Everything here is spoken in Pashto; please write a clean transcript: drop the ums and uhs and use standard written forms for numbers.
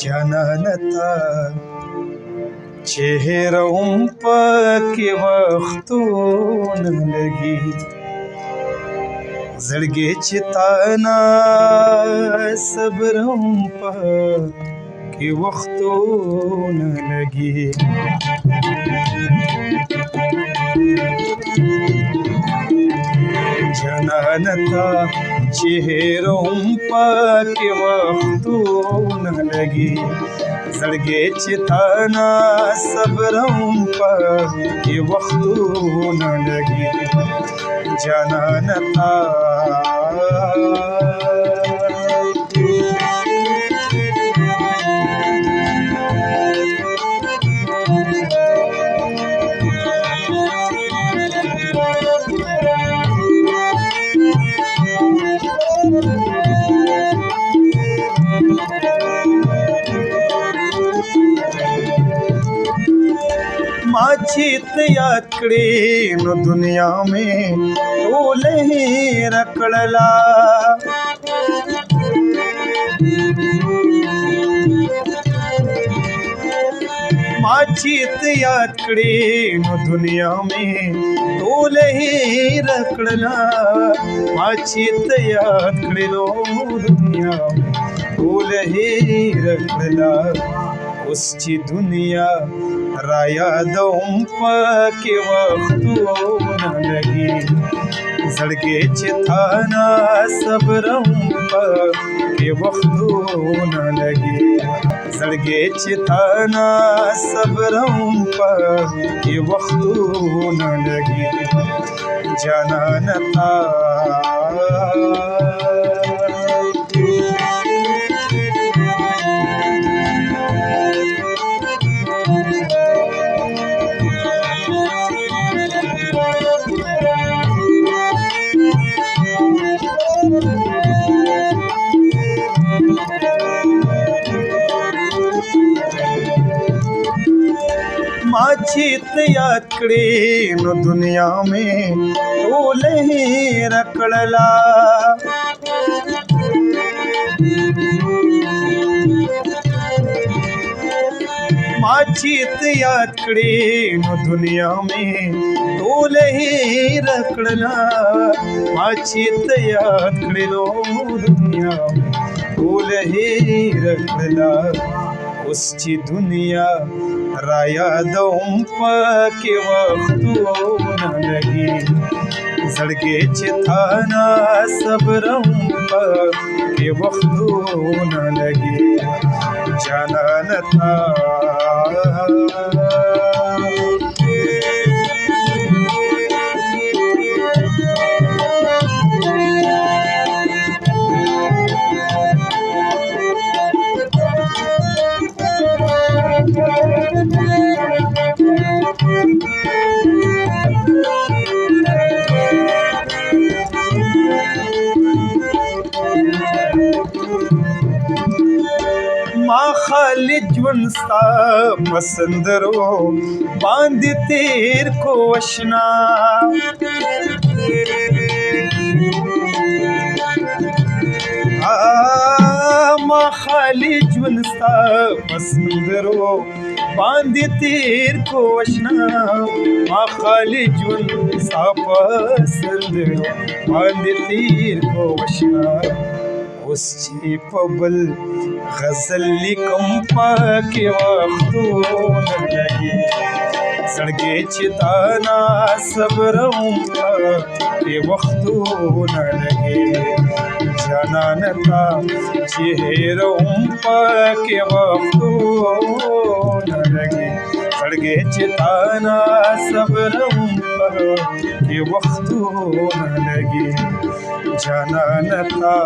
جانانتا چهروں پاکې وختونه لګي زړګي چې تانا صبرم پاکې وختونه لګي جانانتا چهروں پاکې وختونه لګي زړګي چې تانا صبرم پاکې وختونه لګي جانانتا ما چې ته یاد کړې نو دنیا مې ټوله هېره کړله ما چې ته یاد کړې نو دنیا مې ټوله هېره کړله ما چې ته یاد کړې نو دنیا مې ټوله هېره کړله اوس چې دنیا را یادوم پاکې وختونه لګي زړګي چې تانا صبرم پاکې وختونه لګي زړګي چې تانا صبرم پاکې وختونه لګي جانانتا ما چې ته یاد کړې نو دنیا مې ټوله هېره کړله ما چې ته یاد کړې نو دنیا مې ټوله هېره کړله ما چې ته یاد کړې نو دنیا مې ټوله هېره کړله اوس چې دنیا را یادوم پاکې وختونه لګي زړګي چې تانا صبرم پاکې وختونه لګي جانانتا ما خالي ژوند ستا پسندرو باندې تیر کو اشنا ما خالي ژوند ستا پسندرو باندې تیر کو اشنا ما خالي ژوند ستا پسندرو باندې تیر کو اشنا اوس چې په بل غزل لیکم پاکې وختونه لګي زړګي چې تانا صبرم پاکې وختونه لګي جانانتا چې هېروم پاکې وختونه لګي زړګي چې تانا صبرم پاکې وختونه لګي جانانتا